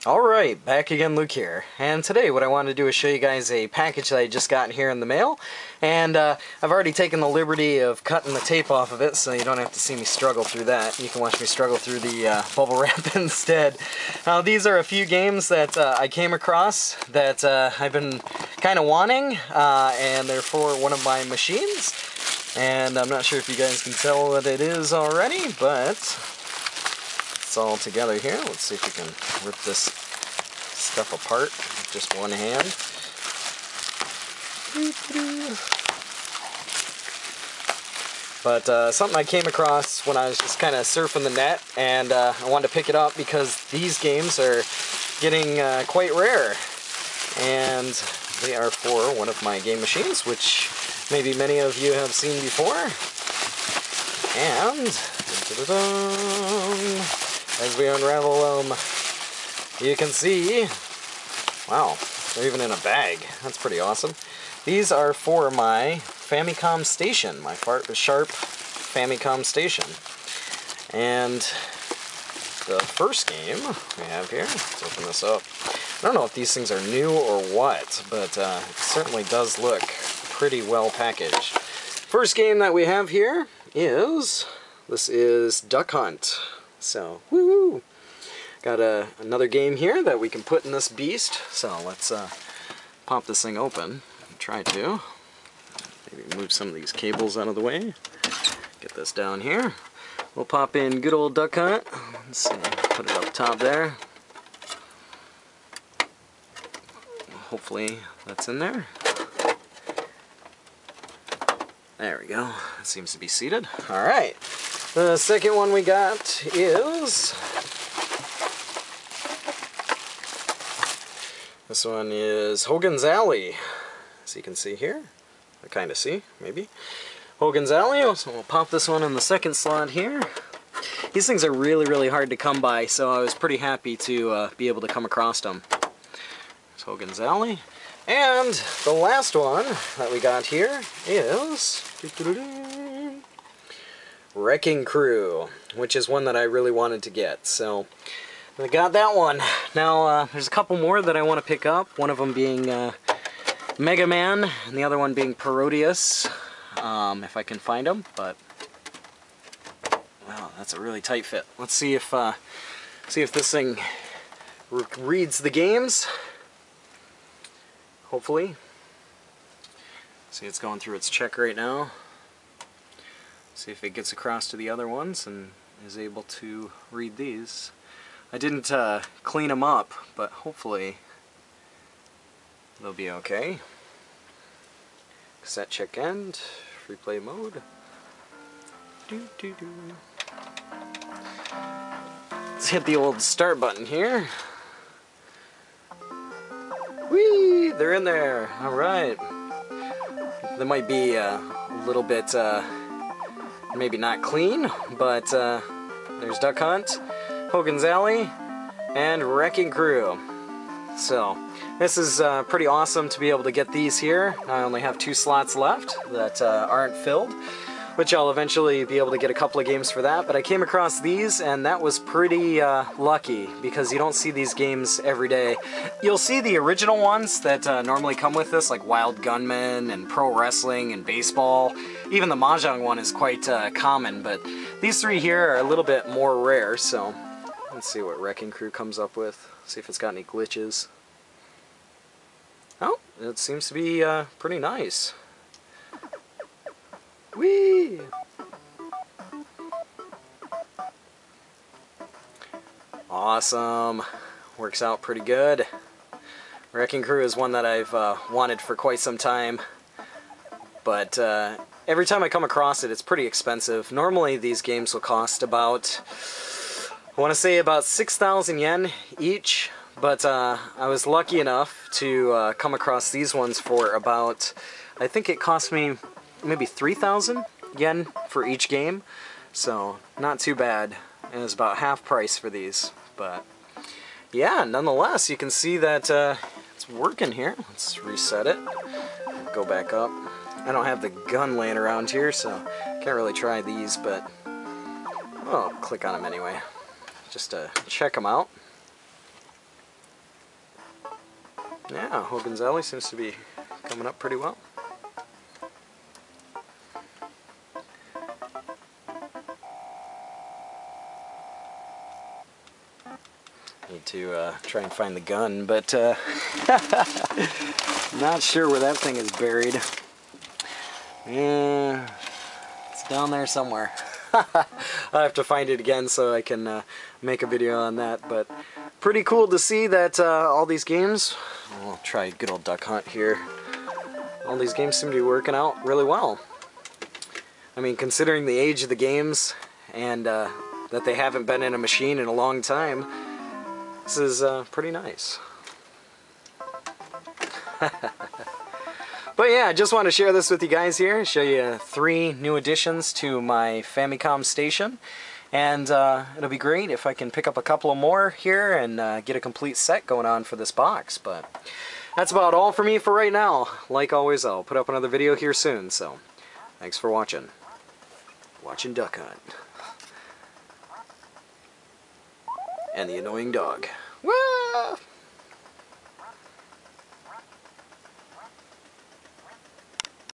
Alright, back again, Luke here, and today what I want to do is show you guys a package that I just got here in the mail, and I've already taken the liberty of cutting the tape off of it, so you don't have to see me struggle through that. You can watch me struggle through the bubble wrap instead. Now these are a few games that I came across that I've been kind of wanting, and they're for one of my machines, and I'm not sure if you guys can tell what it is already, but it's all together here. Let's see if we can rip this stuff apart with just one hand. But something I came across when I was just kind of surfing the net, and I wanted to pick it up because these games are getting quite rare, and they are for one of my game machines, which maybe many of you have seen before. And as we unravel them, you can see, wow, they're even in a bag. That's pretty awesome. These are for my Famicom station, my Sharp Famicom station. And the first game we have here, let's open this up. I don't know if these things are new or what, but it certainly does look pretty well packaged. First game that we have here is, this is Duck Hunt. So, woohoo! Got another game here that we can put in this beast. So let's pop this thing open. Try to. Maybe move some of these cables out of the way. Get this down here. We'll pop in good old Duck Hunt. Let's see, put it up top there. Hopefully that's in there. There we go. It seems to be seated. Alright. The second one we got is, this one is Hogan's Alley, as you can see here. I kind of see, maybe. Hogan's Alley, so we'll pop this one in the second slot here. These things are really hard to come by, so I was pretty happy to be able to come across them. There's Hogan's Alley. And the last one that we got here is Wrecking Crew, which is one that I really wanted to get, so I got that one. Now there's a couple more that I want to pick up, one of them being Mega Man and the other one being Parodius, if I can find them, but wow, that's a really tight fit. Let's see if this thing reads the games. Hopefully. See, it's going through its check right now. See if it gets across to the other ones and is able to read these. I didn't clean them up, but hopefully they'll be okay. Set check end, free play mode. Let's hit the old start button here. Whee! They're in there. Alright. They might be a little bit maybe not clean, but there's Duck Hunt, Hogan's Alley, and Wrecking Crew. So this is pretty awesome to be able to get these here. I only have 2 slots left that aren't filled, which I'll eventually be able to get a couple of games for that. But I came across these, and that was pretty lucky, because you don't see these games every day. You'll see the original ones that normally come with this, like Wild Gunman and Pro Wrestling and Baseball. Even the Mahjong one is quite common, but these 3 here are a little bit more rare, so let's see what Wrecking Crew comes up with. See if it's got any glitches. Oh, it seems to be pretty nice. Whee! Awesome. Works out pretty good. Wrecking Crew is one that I've wanted for quite some time, but every time I come across it, it's pretty expensive. Normally these games will cost about, I want to say about 6,000 yen each, but I was lucky enough to come across these ones for about, I think it cost me maybe 3,000 yen for each game, so not too bad. It was about half price for these, but yeah, nonetheless, you can see that it's working here. Let's reset it, go back up. I don't have the gun laying around here, so can't really try these, but I'll click on them anyway, just to check them out. Yeah, Hogan's Alley seems to be coming up pretty well. Need to try and find the gun, but not sure where that thing is buried. Yeah, it's down there somewhere. I'll have to find it again so I can make a video on that, but pretty cool to see that all these games, I'll try good old Duck Hunt here, all these games seem to be working out really well. I mean, considering the age of the games and that they haven't been in a machine in a long time, this is pretty nice. But yeah, I just want to share this with you guys here, show you 3 new additions to my Famicom station. And it'll be great if I can pick up a couple more here and get a complete set going on for this box. But that's about all for me for right now. Like always, I'll put up another video here soon. So thanks for watching. Watching Duck Hunt. And the annoying dog. Woo!